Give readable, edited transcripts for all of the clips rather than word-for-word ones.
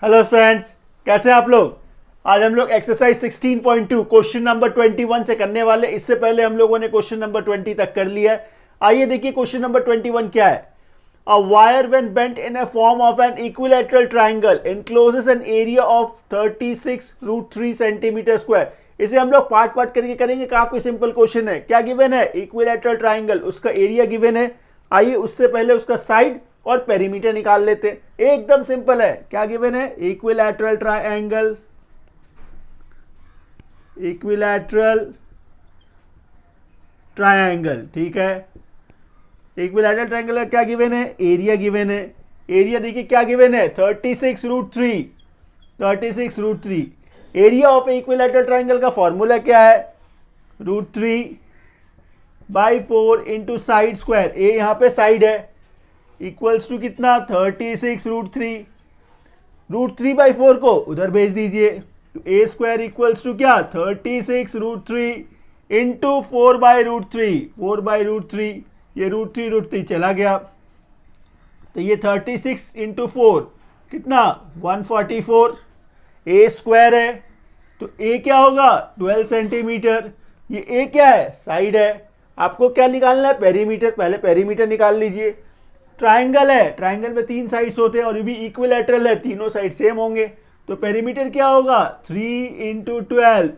Hello friends, कैसे हैं आप लोग। आज हम लोग एक्सरसाइज 16.2 क्वेश्चन नंबर 21 से करने वाले। इससे पहले हम लोगों ने क्वेश्चन नंबर 20 तक कर लिया है। आइए देखिए क्वेश्चन नंबर 21 क्या है। A wire when bent in a form of an equilateral triangle encloses an area of 36√3 centimetre square. इसे हम लोग पार्ट पार्ट करके करेंगे। काफी सिंपल क्वेश्चन है। क्या गिवन है? इक्विलैटरल ट्राइंगल, उसका एरिया गिवन है। आइए उससे पहले उसका साइड और पेरीमीटर निकाल लेते हैं। एकदम सिंपल है। क्या गिवन है? इक्विलैटरल ट्रायंगल, इक्विलैटरल ट्रायंगल, ठीक है। इक्विलैटरल ट्रायंगल का क्या गिवन है? एरिया गिवन है। एरिया देखिए क्या गिवन है? 36√3, 36√3। एरिया ऑफ इक्विलैटरल ट्रायंगल का फॉर्मूला क्या है? √3/4 इंटू साइड स्क्वायर। ए यहां पे साइड है, इक्वल्स टू कितना? 36√3। √3/4 को उधर भेज दीजिए। ए स्क्वायर इक्वल्स टू क्या? 36√3 इंटू 4/√3। 4/√3, ये √3 चला गया, तो ये 36 इंटू 4 कितना? 144। ए स्क्वायर है तो ए क्या होगा? 12 सेंटीमीटर। ये ए क्या है? साइड है। आपको क्या निकालना है? पेरीमीटर। पहले पेरीमीटर निकाल लीजिए। ट्राइंगल है, ट्राइंगल में 3 साइड्स होते हैं और ये भी इक्विलैटरल है, तीनों साइड सेम होंगे। तो पेरीमीटर क्या होगा? 3 इंटू 12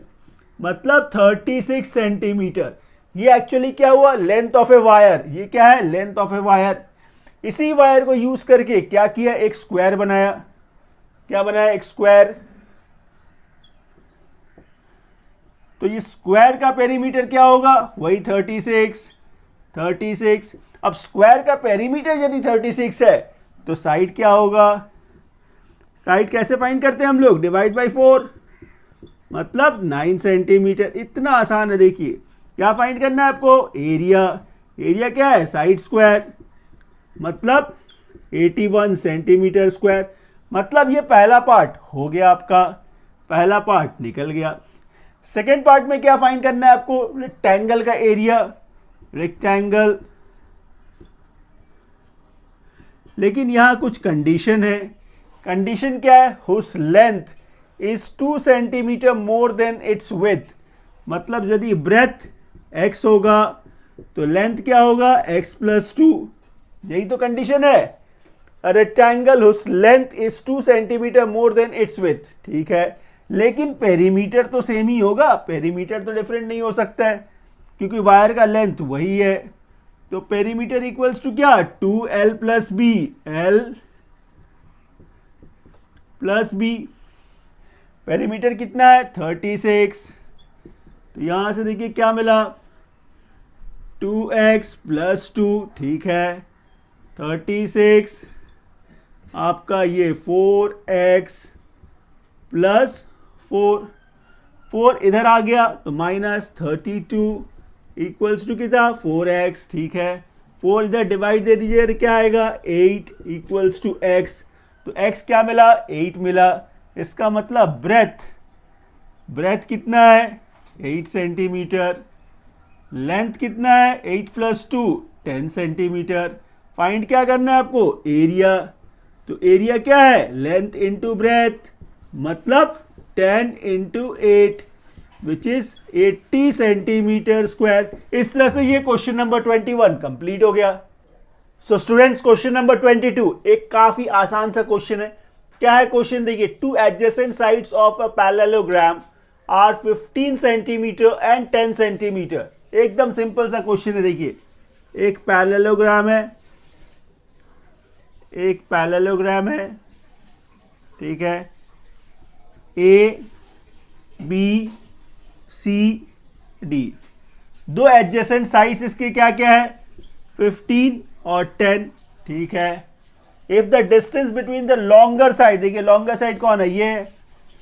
मतलब 36 सेंटीमीटर। ये एक्चुअली क्या हुआ? Length of a wire. ये क्या है? Length of a wire. इसी वायर को यूज करके क्या किया? एक स्क्वायर बनाया। क्या बनाया? एक स्क्वायर। तो ये स्क्वायर का पेरीमीटर क्या होगा? वही 36। अब स्क्वायर का पेरीमीटर यदि 36 है तो साइड क्या होगा? साइड कैसे फाइंड करते हैं हम लोग? डिवाइड बाय 4, मतलब 9 सेंटीमीटर। इतना आसान है। देखिए क्या फाइंड करना है आपको? एरिया। एरिया क्या है? साइड स्क्वायर, मतलब 81 सेंटीमीटर स्क्वायर। मतलब ये पहला पार्ट हो गया आपका, पहला पार्ट निकल गया। सेकेंड पार्ट में क्या फाइंड करना है आपको? रेक्टेंगल का एरिया, रेक्टेंगल। लेकिन यहां कुछ कंडीशन है। कंडीशन क्या है? Whose length is 2 centimetre more than its width. मतलब यदि ब्रेथ x होगा तो लेंथ क्या होगा? x + 2। यही तो कंडीशन है। Rectangle whose length is 2 centimetre more than its width, ठीक है। लेकिन पेरीमीटर तो सेम ही होगा, पेरीमीटर तो डिफरेंट नहीं हो सकता है क्योंकि वायर का लेंथ वही है। तो पेरीमीटर इक्वल्स टू क्या? 2l + b, l + b। Perimeter कितना है? 36। तो यहां से देखिए क्या मिला? 2x + 2, ठीक है। 36 आपका ये 4x + 4 इधर आ गया तो -32 इक्वल्स टू कितना? 4x, ठीक है। 4 इधर डिवाइड दे दीजिए, क्या आएगा? 8 इक्वल्स टू x। तो x क्या मिला? 8 मिला। इसका मतलब ब्रेथ कितना है? 8 सेंटीमीटर। लेंथ कितना है? 8 + 2 10 सेंटीमीटर। फाइंड क्या करना है आपको? एरिया। तो एरिया क्या है? लेंथ इंटू ब्रेथ, मतलब 10 into 8 which is 80 centimetre square. इस तरह से ये क्वेश्चन नंबर 21 कंप्लीट हो गया। सो स्टूडेंट्स, क्वेश्चन नंबर 22 एक काफी आसान सा क्वेश्चन है। क्या है क्वेश्चन? देखिए, 2 adjacent sides of a parallelogram are 15 centimetre and 10 centimetre. एकदम सिंपल सा क्वेश्चन है। देखिए एक पैरेललोग्राम है, एक पैरेललोग्राम है, ठीक है। A B C D, 2 adjacent sides इसके क्या क्या है? 15 और 10, ठीक है। If the distance between the longer side, देखिए लॉन्गर साइड कौन है? ये है।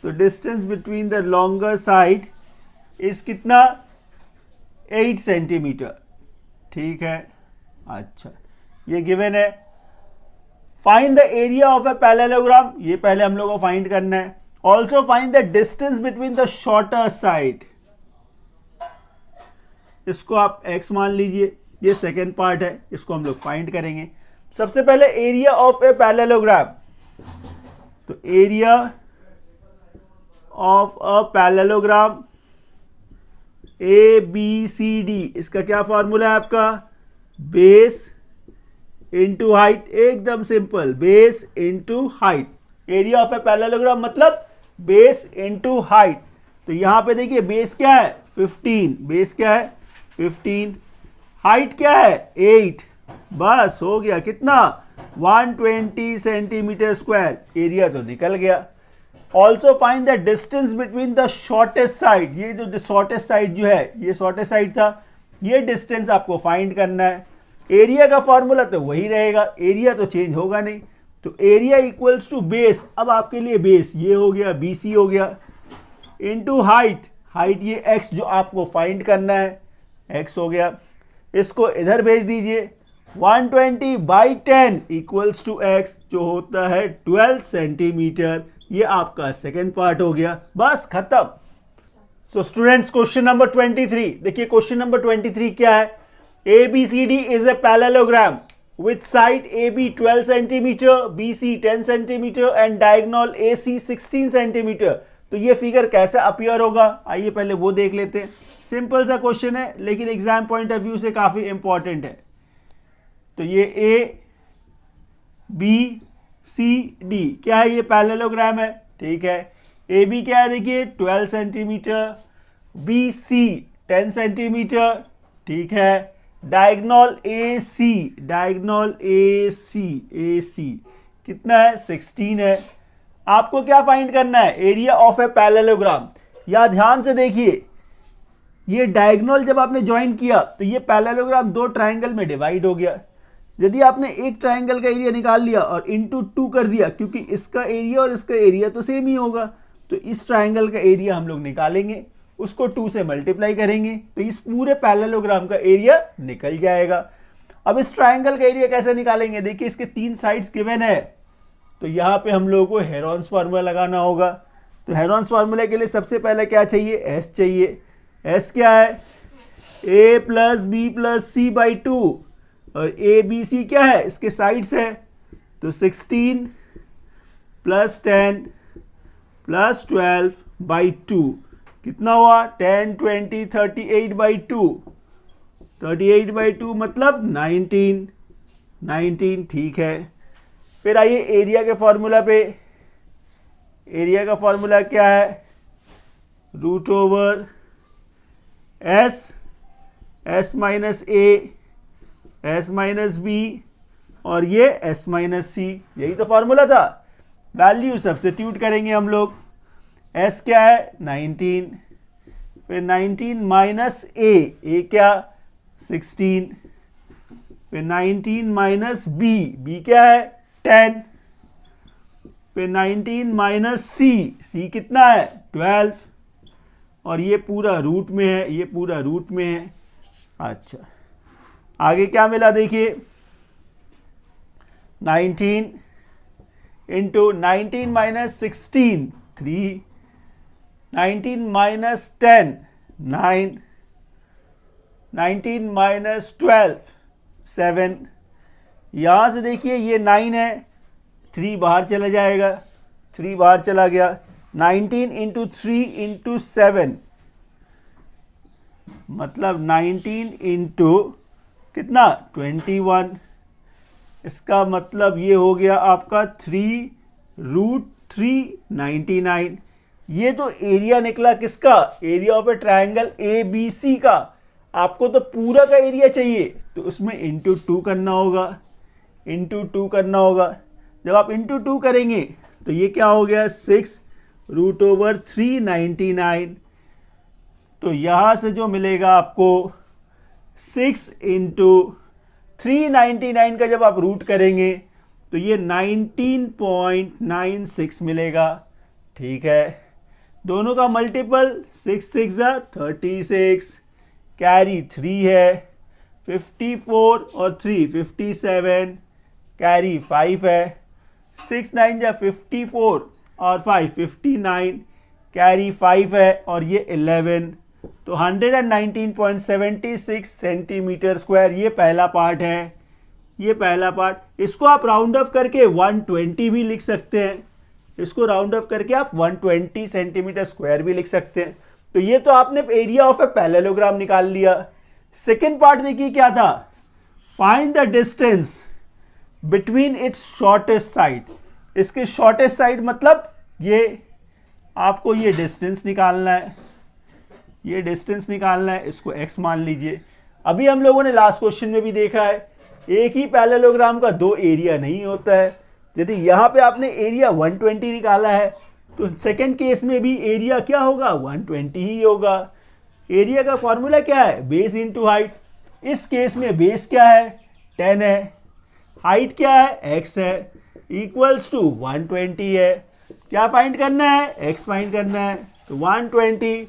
तो distance between the longer side is कितना? 8 सेंटीमीटर, ठीक है। अच्छा, ये गिवन है। Find the area of a parallelogram, ये पहले हम लोग को फाइंड करना है। Also find the distance between the shorter side, इसको आप x मान लीजिए। ये सेकेंड पार्ट है, इसको हम लोग फाइंड करेंगे। सबसे पहले एरिया ऑफ ए पैरेललोग्राम, तो area of a parallelogram A B C D, इसका क्या फॉर्मूला है आपका, बेस इंटू हाइट, एकदम simple, base into height. Area of a parallelogram मतलब बेस इंटू हाइट। तो यहां पे देखिए बेस क्या है 15, बेस क्या है 15, हाइट क्या है 8, बस हो गया कितना 120 सेंटीमीटर स्क्वायर, एरिया तो निकल गया। Also find the distance between the shortest side, ये जो शॉर्टेस्ट साइड जो है ये शॉर्टेस्ट साइड था, ये डिस्टेंस आपको फाइंड करना है। एरिया का फॉर्मूला तो वही रहेगा, एरिया तो चेंज होगा नहीं, तो एरिया इक्वल्स टू बेस, अब आपके लिए बेस ये हो गया BC हो गया, इनटू हाइट, हाइट ये x जो आपको फाइंड करना है x हो गया, इसको इधर भेज दीजिए 120 बाई 10 इक्वल्स टू x जो होता है 12 सेंटीमीटर। ये आपका सेकेंड पार्ट हो गया, बस खत्म। सो स्टूडेंट्स क्वेश्चन नंबर 23, देखिए क्वेश्चन नंबर 23 क्या है, ABCD is a parallelogram with side AB 12 cm, BC 10 cm and diagonal AC 16 cm। तो ये फिगर कैसे अपीयर होगा, आइए पहले वो देख लेते हैं। सिंपल सा क्वेश्चन है लेकिन एग्जाम पॉइंट ऑफ व्यू से काफी इंपॉर्टेंट है। तो ये ABCD क्या है, ये पैरेललोग्राम है, ठीक है। AB क्या है देखिए 12 सेंटीमीटर, BC 10 सेंटीमीटर, ठीक है। डायगोनल AC कितना है 16 है। आपको क्या फाइंड करना है, एरिया ऑफ ए पैरेललोग्राम। या ध्यान से देखिए, ये डायगोनल जब आपने ज्वाइन किया तो ये पैरेललोग्राम दो ट्राइंगल में डिवाइड हो गया। यदि आपने एक ट्राइंगल का एरिया निकाल लिया और इनटू 2 कर दिया, क्योंकि इसका एरिया और इसका एरिया तो सेम ही होगा, तो इस ट्राइंगल का एरिया हम लोग निकालेंगे, उसको 2 से मल्टीप्लाई करेंगे तो इस पूरे पैरेललोग्राम का एरिया निकल जाएगा। अब इस ट्राइंगल का एरिया कैसे निकालेंगे, देखिए इसके 3 साइड्स गिवन है, तो यहाँ पे हम लोगों को हेरॉन्स फार्मूला लगाना होगा। तो हेरॉन्स फार्मूला के लिए सबसे पहले क्या चाहिए, S चाहिए। S क्या है, A plus B plus C by 2, और ABC क्या है, इसके साइड्स है, तो 16 प्लस 10 प्लस 12 बाई 2 कितना हुआ 10 20 38 बाई 2, 38 बाई 2 मतलब 19, ठीक है। फिर आइए एरिया के फॉर्मूला पे, एरिया का फॉर्मूला क्या है, root over S minus A S minus B और ये S माइनस C, यही तो फॉर्मूला था। वैल्यू सब्स्टिट्यूट करेंगे हम लोग, S क्या है 19, फिर 19 माइनस A क्या 16, फिर 19 माइनस B क्या है 10, फिर 19 माइनस C कितना है 12, और ये पूरा रूट में है, ये पूरा रूट में है। अच्छा आगे क्या मिला देखिए, 19 इंटू 19 माइनस 16 3, 19 माइनस 10 9, 19 माइनस 12 7। यहाँ से देखिए ये 9 है, 3 बाहर चला जाएगा, 3 बाहर चला गया, 19 इंटू 3 इंटू 7 मतलब 19 इंटू कितना 21, इसका मतलब ये हो गया आपका 3√399। ये तो एरिया निकला किसका, area of A triangle ABC का। आपको तो पूरा का एरिया चाहिए तो उसमें इंटू 2 करना होगा, इंटू 2 करना होगा। जब आप इंटू 2 करेंगे तो ये क्या हो गया 6√399। तो यहाँ से जो मिलेगा आपको 6 इंटू 399 का जब आप रूट करेंगे तो ये 19.96 मिलेगा, ठीक है। दोनों का मल्टीपल 6 6 36, कैरी 3 है, 54 और 3 57, कैरी 5 है, 6 9 54 और 5 59, कैरी 5 है और ये 11, तो 119.76 सेंटीमीटर स्क्वायर ये पहला पार्ट है, ये पहला पार्ट। इसको आप राउंड ऑफ करके 120 भी लिख सकते हैं, इसको राउंड ऑफ करके आप 120 सेंटीमीटर स्क्वायर भी लिख सकते हैं। तो ये तो आपने एरिया ऑफ ए पैरेललोग्राम निकाल लिया। सेकेंड पार्ट देखिए क्या था, find the distance between its shortest side. इसके शॉर्टेस्ट साइड मतलब ये आपको ये डिस्टेंस निकालना है, ये डिस्टेंस निकालना है, इसको x मान लीजिए। अभी हम लोगों ने लास्ट क्वेश्चन में भी देखा है एक ही पैरेललोग्राम का दो एरिया नहीं होता है। यदि यहाँ पे आपने एरिया 120 निकाला है तो सेकंड केस में भी एरिया क्या होगा, 120 ही होगा। एरिया का फॉर्मूला क्या है, बेस इंटू हाइट। इस केस में बेस क्या है, 10 है, हाइट क्या है, x है, इक्वल्स टू 120 है। क्या फाइंड करना है, x फाइंड करना है। तो 120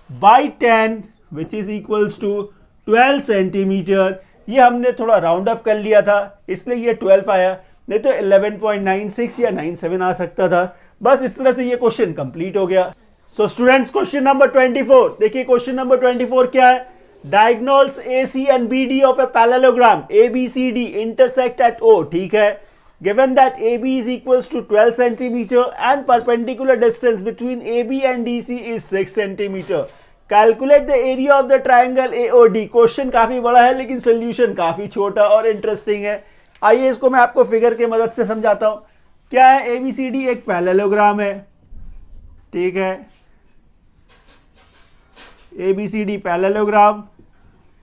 by 10 which is equals to 12 centimetre. ये हमने थोड़ा राउंड ऑफ कर लिया था इसलिए ये 12 आया, नहीं तो 11.96 या 97 आ सकता था। बस इस तरह से ये क्वेश्चन कंप्लीट हो गया। सो स्टूडेंट्स क्वेश्चन नंबर 24 देखिए, क्वेश्चन नंबर 24 क्या है, diagonals AC and BD of a parallelogram ABCD intersect at O, ठीक है। Given that AB is equals to 12 centimeter and perpendicular distance between AB and DC is 6 centimeter. Calculate the area of the triangle AOD. Question काफी बड़ा है लेकिन solution काफी छोटा और interesting है। आइए इसको मैं आपको फिगर के मदद से समझाता हूं। क्या है, ABCD एक पैरेललोग्राम है, ठीक है। ABCD पैरेललोग्राम,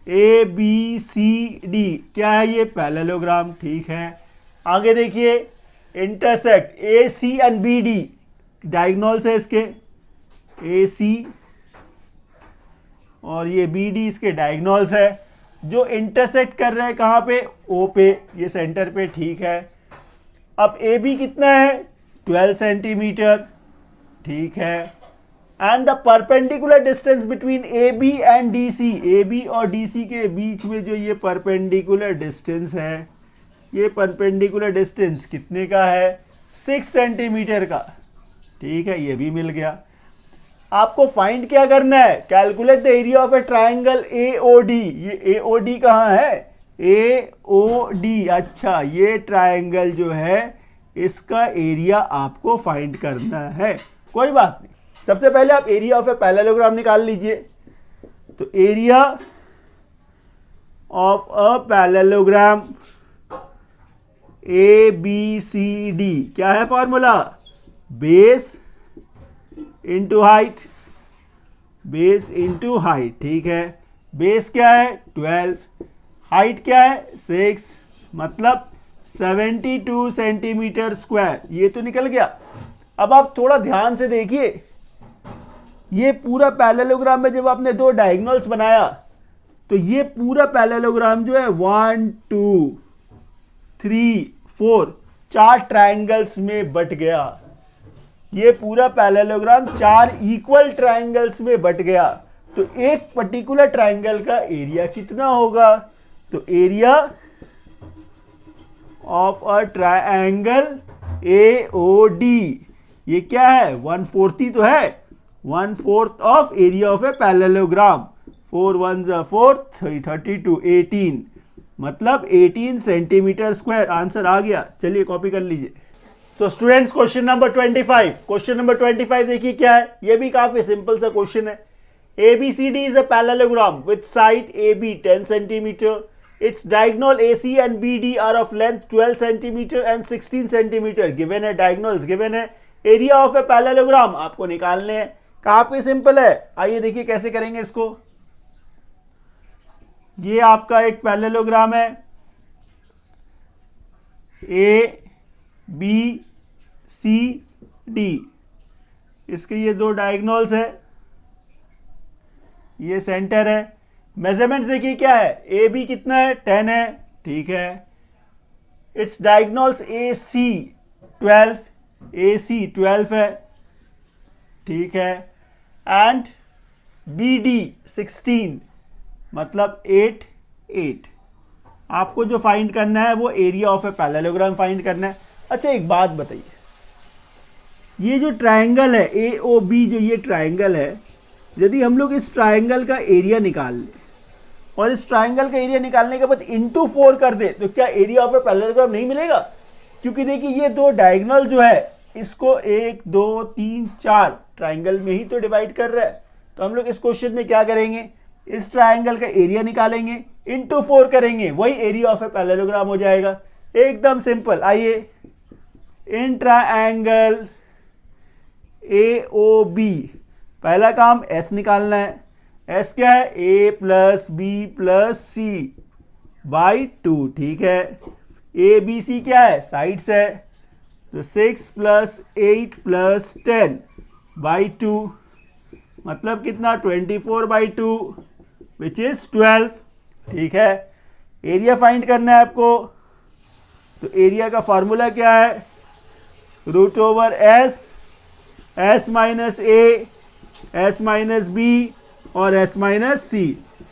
ABCD क्या है, ये पैरेललोग्राम, ठीक है। आगे देखिए, intersect AC and BD diagonals है इसके, AC और ये BD इसके डायगोनल्स है, जो इंटरसेक्ट कर रहे हैं कहाँ पे, O पे, ये सेंटर पे, ठीक है। अब AB कितना है, 12 सेंटीमीटर, ठीक है। And the perpendicular distance between AB and DC, AB और DC के बीच में जो ये परपेंडिकुलर डिस्टेंस है, ये परपेंडिकुलर डिस्टेंस कितने का है, 6 सेंटीमीटर का, ठीक है। ये भी मिल गया। आपको फाइंड क्या करना है, calculate the area of A triangle AOD। ये AOD कहाँ है, AOD, अच्छा ये ट्राइंगल जो है इसका एरिया आपको फाइंड करना है। कोई बात नहीं, सबसे पहले आप एरिया ऑफ ए पैरेललोग्राम निकाल लीजिए। तो area of a parallelogram ABCD क्या है formula, base into height, base into height, ठीक है। बेस क्या है 12, हाइट क्या है 6, मतलब 72 सेंटीमीटर स्क्वायर। ये तो निकल गया। अब आप थोड़ा ध्यान से देखिए, ये पूरा पैरेललोग्राम में जब आपने दो डायगोनल्स बनाया तो ये पूरा पैरेललोग्राम जो है 1 2 3 4 4 ट्रायंगल्स में बट गया। ये पूरा पैरेललोग्राम 4 इक्वल ट्रायंगल्स में बट गया। तो एक पर्टिकुलर ट्रायंगल का एरिया कितना होगा, तो area of a triangle AOD ये क्या है, 1/4 ही तो है, 1/4 of area of a parallelogram. 4 1 4 32 18, मतलब 18 सेंटीमीटर स्क्वायर। आंसर आ गया, चलिए कॉपी कर लीजिए। So students question number 25, question number 25 देखिए क्या है, ये भी काफी सिंपल सा क्वेश्चन है। ABCD is a parallelogram with side AB 10 centimeter. Its diagonal AC and BD are of length 12 centimeter and 16 centimeter. Given है diagonals, given है area of a parallelogram आपको निकालने हैं। काफी सिंपल है, आइए देखिए कैसे करेंगे इसको। ये आपका एक पैरेललोग्राम है, ABCD, इसके ये दो डायगोनल्स है, ये सेंटर है। मेजरमेंट्स देखिए क्या है, AB कितना है 10 है, ठीक है। इट्स डायगोनल्स AC 12 है, ठीक है। एंड BD 16, मतलब 8 आपको जो फाइंड करना है वो area of a parallelogram find करना है। अच्छा एक बात बताइए, ये जो ट्रायंगल है AOB, जो ये ट्रायंगल है, यदि हम लोग इस ट्रायंगल का एरिया निकाल लें और इस ट्रायंगल का एरिया निकालने के बाद इंटू 4 कर दे तो क्या एरिया ऑफ ए पैरेललोग्राम नहीं मिलेगा? क्योंकि देखिए ये दो डायगोनल जो है इसको 1 2 3 4 ट्राइंगल में ही तो डिवाइड कर रहा है, तो हम लोग इस क्वेश्चन में क्या करेंगे, इस ट्राइंगल का एरिया निकालेंगे, इंटू 4 करेंगे, वही एरिया ऑफ ए पैरेललोग्राम हो जाएगा। एकदम सिंपल। आइए, इन ट्राइंगल AOB पहला काम S निकालना है। S क्या है, A plus B plus C by 2, ठीक है। ABC क्या है, साइड्स है, तो 6 प्लस 8 प्लस 10 बाई 2, मतलब कितना, 24 बाई 2 विच इज 12, ठीक है। एरिया फाइंड करना है आपको, तो एरिया का फॉर्मूला क्या है, root over S minus A, S minus B और S माइनस C।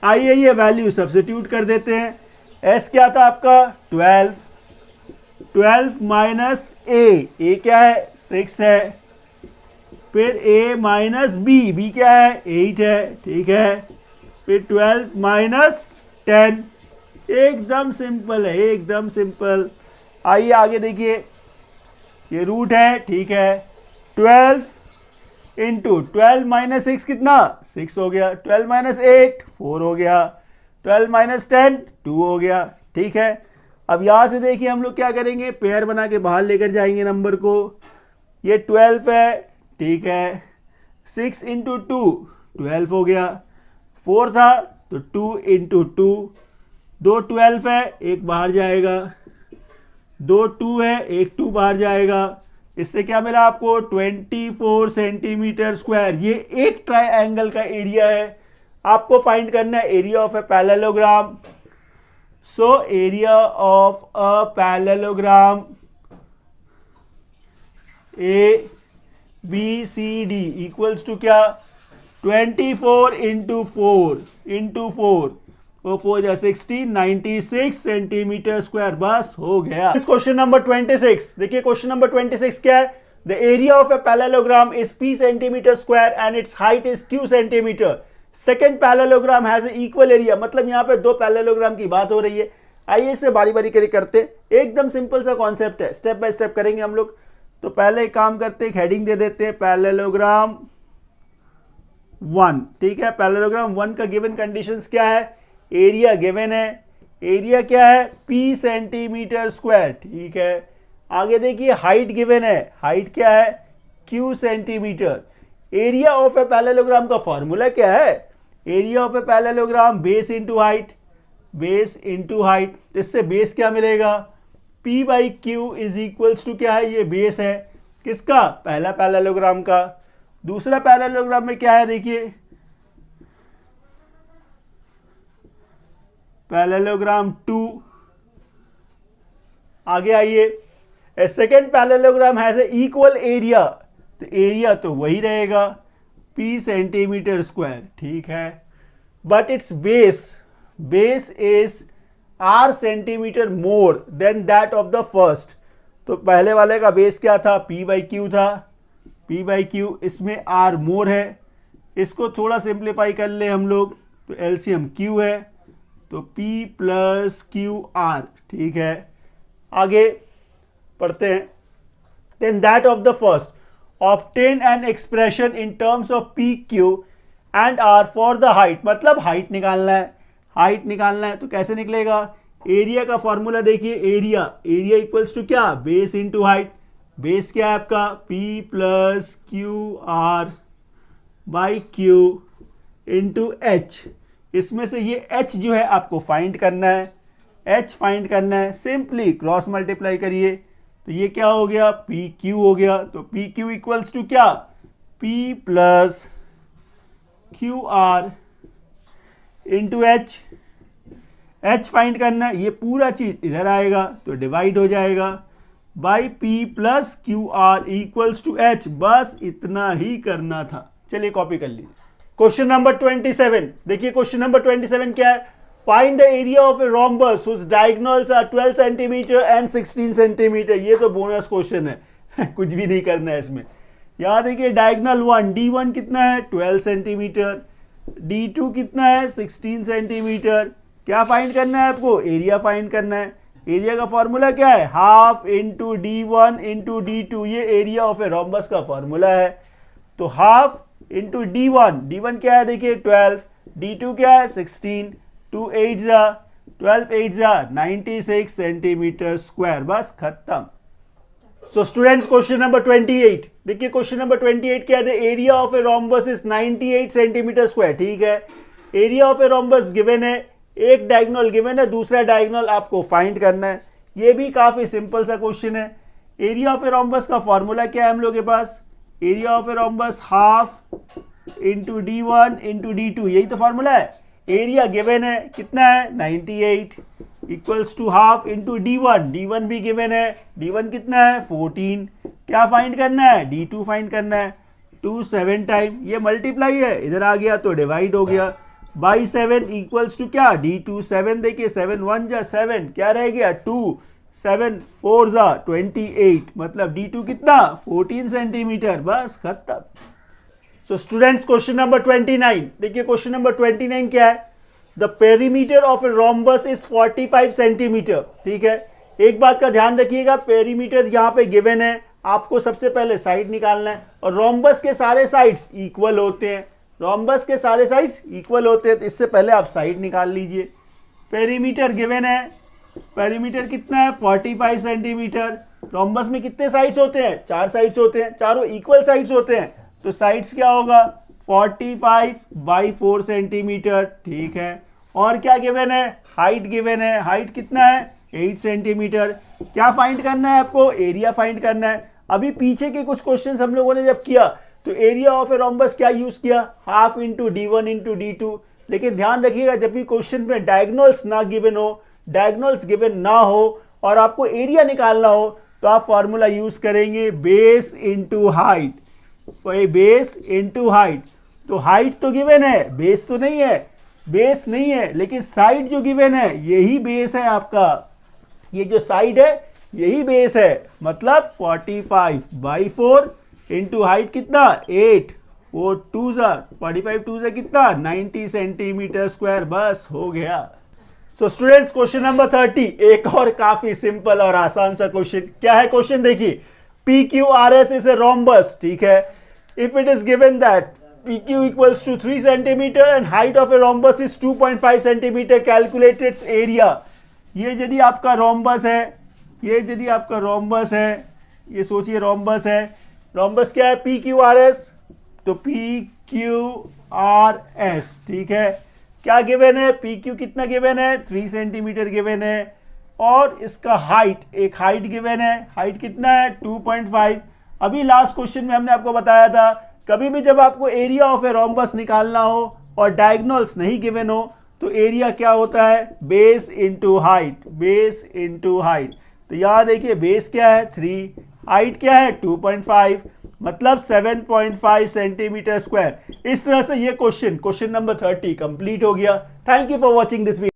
आइए ये वैल्यू सब्स्टिट्यूट कर देते हैं। S क्या था आपका 12 माइनस A क्या है 6 है, फिर A माइनस B क्या है 8 है, ठीक है, फिर 12 माइनस 10। एकदम सिंपल है, एकदम सिंपल। आइए आगे देखिए, ये रूट है, ठीक है। 12 इंटू 12 माइनस 6 कितना 6 हो गया, 12 माइनस 8 4 हो गया, 12 माइनस 10 2 हो गया, ठीक है। अब यहाँ से देखिए हम लोग क्या करेंगे, पेयर बना के बाहर लेकर जाएंगे नंबर को। ये 12 है, ठीक है, 6 इंटू 2 12 हो गया, 4 था तो 2 इंटू 2, 2 12 है, एक बाहर जाएगा, 2 2 है, एक 2 बाहर जाएगा। इससे क्या मिला आपको 24 सेंटीमीटर स्क्वायर। ये एक ट्राइंगल का एरिया है, आपको फाइंड करना है area of a parallelogram. So area of a parallelogram ABCD equals to क्या, 24 इंटू 4 वो 4 या 16 96 सेंटीमीटर स्क्वायर, बस हो गया। इस क्वेश्चन नंबर 26 देखिए, क्वेश्चन नंबर 26 क्या है, the area of a parallelogram is P centimetre square and it's height is Q centimetre. Second parallelogram has a equal area, मतलब यहाँ पे दो पैरेललोग्राम की बात हो रही है। आइए इसे बारी बारी करते, एकदम सिंपल सा कॉन्सेप्ट है, स्टेप बाय स्टेप करेंगे हम लोग। तो पहले एक काम करते हैं, हेडिंग दे देते हैं पैरेललोग्राम 1, ठीक है। पैरेललोग्राम 1 का गिवन कंडीशंस क्या है, एरिया गिवन है, एरिया क्या है P सेंटीमीटर स्क्वायर, ठीक है। आगे देखिए हाइट गिवन है, हाइट क्या है Q centimetre. Area of a parallelogram का फॉर्मूला क्या है, area of a parallelogram base into height, base into height. इससे बेस क्या मिलेगा, P by Q is equals to क्या है, ये बेस है किसका, पहला पैरेललोग्राम का। दूसरा पैरेललोग्राम में क्या है, देखिए पैरेललोग्राम 2। आगे आइए, a second parallelogram has a equal area, तो एरिया तो वही रहेगा P सेंटीमीटर स्क्वायर, ठीक है। But its base is R centimetre more than that of the first. तो पहले वाले का बेस क्या था, P बाई Q था, P बाई Q, इसमें R मोर है। इसको थोड़ा सिंप्लीफाई कर ले हम लोग, तो LCM Q है, तो P प्लस क्यू आर, ठीक है। आगे पढ़ते हैं, then that of the first obtain an expression in terms of P Q and R for the height, मतलब हाइट निकालना है, हाइट निकालना है। तो कैसे निकलेगा, एरिया का फॉर्मूला देखिए, एरिया इक्वल्स टू क्या, बेस इंटू हाइट। बेस क्या है आपका P plus Q R by Q into H। इसमें से ये H जो है आपको फाइंड करना है, H फाइंड करना है, सिंपली क्रॉस मल्टीप्लाई करिए, तो ये क्या हो गया, PQ हो गया। तो PQ इक्वल्स टू क्या, P plus Q are into H find करना है, ये पूरा चीज इधर आएगा तो डिवाइड हो जाएगा by P plus Q R equals to H, बस इतना ही करना था। चलिए कॉपी कर लीजिए। क्वेश्चन नंबर 27 देखिए, क्वेश्चन नंबर 27 क्या है, find the area of a rhombus whose diagonals are 12 centimetre and 16 centimetre. ये तो बोनस क्वेश्चन है कुछ भी नहीं करना है इसमें। यहाँ देखिए डायगोनल 1 D1 कितना है 12 सेंटीमीटर, D2 कितना है 16 सेंटीमीटर। क्या फाइंड करना है आपको, एरिया फाइंड करना है। एरिया का फॉर्मूला क्या है, half into D1 into D2, ये एरिया ऑफ ए रोम्बस का फॉर्मूला है। तो हाफ इंटू D1 क्या है देखिए 12, D2 क्या है 16, 2 8 जा 12 8 जा 96 सेंटीमीटर स्क्वायर, बस खत्म। सो स्टूडेंट्स क्वेश्चन नंबर 28, देखिए क्वेश्चन नंबर 28 क्या है, area of a rhombus is 98 centimetre square. ठीक है, area of a rhombus given है, एक डायगोनल गिवन है, दूसरा डायगोनल आपको फाइंड करना है। ये भी काफी सिंपल सा क्वेश्चन है। एरिया ऑफ ए रोम्बस का फॉर्मूला क्या है हम लोग के पास, area of a rhombus half into D1 into D2, यही तो फॉर्मूला है। एरिया गिवन है कितना है 98 equals to half into D1 भी गिवन है, D1 कितना है 14, क्या फाइंड करना है D2 फाइंड करना है, 2 7 टाइम, ये मल्टीप्लाई है, इधर आ गया तो डिवाइड हो गया बाई 7 इक्वल्स टू क्या D2 7, देखिए 7 1 जा 7, क्या रह गया 2 7 4 जा 28, मतलब D2 कितना 14 सेंटीमीटर, बस खत्म। सो स्टूडेंट्स क्वेश्चन नंबर 29, देखिए क्वेश्चन नंबर 29 क्या है, the perimeter of a rhombus is 45 centimetre. ठीक है, एक बात का ध्यान रखिएगा, पेरीमीटर यहाँ पे गिवन है, आपको सबसे पहले साइड निकालना है, और रोम्बस के सारे साइड्स इक्वल होते हैं, रोम्बस के सारे साइड्स इक्वल होते हैं, तो इससे पहले आप साइड निकाल लीजिए। पेरीमीटर गिवन है, पेरीमीटर कितना है 45 सेंटीमीटर, रोम्बस में कितने साइड्स होते हैं 4 साइड्स होते हैं, चारों इक्वल साइड्स होते हैं, तो साइड्स क्या होगा 45 बाई 4 सेंटीमीटर। ठीक है, और क्या गिवन है, हाइट गिवन है, हाइट कितना है 8 सेंटीमीटर। क्या फाइंड करना है आपको, एरिया फाइंड करना है। अभी पीछे के कुछ क्वेश्चंस हम लोगों ने जब किया तो एरिया ऑफ ए रोम्बस क्या यूज किया, half into D1 into D2, लेकिन ध्यान रखिएगा जब भी क्वेश्चन में डायगोनल्स ना गिवन हो, डायगोनल्स गिवन ना हो और आपको एरिया निकालना हो, तो आप फॉर्मूला यूज करेंगे base into height, base into height. तो हाइट तो गिवन है, बेस तो नहीं है, बेस नहीं है, लेकिन साइड जो गिवन है यही बेस है आपका, ये जो साइड है यही बेस है, मतलब 45 बाई 4 इंटू हाइट कितना 8, 4 2 जा 45 2 जा कितना 90 सेंटीमीटर स्क्वायर, बस हो गया। सो स्टूडेंट्स क्वेश्चन नंबर 30, एक और काफी सिंपल और आसान सा क्वेश्चन। क्या है क्वेश्चन देखिए, PQRS इज ए रोम्बस। ठीक है, if it is given that PQ equals to 3 centimeter and height of a rhombus is 2.5 centimeter, calculate its area। ये यदि आपका रोम्बस है, ये यदि आपका रोम्बस है, ये सोचिए रोम्बस है, रोम्बस क्या है PQRS, तो PQRS। ठीक है, क्या गिवन है, PQ कितना गिवन है 3 सेंटीमीटर गिवन है, और इसका हाइट, एक हाइट गिवन है, हाइट कितना है 2.5। अभी लास्ट क्वेश्चन में हमने आपको बताया था कभी भी जब आपको एरिया ऑफ ए रोम्बस निकालना हो और डायगोनल्स नहीं गिवन हो तो एरिया क्या होता है base into height, base into height. तो यहां देखिए बेस क्या है 3, हाइट क्या है 2.5, मतलब 7.5 सेंटीमीटर स्क्वायर। इस तरह से ये क्वेश्चन नंबर 30 कंप्लीट हो गया। Thank you for watching this video.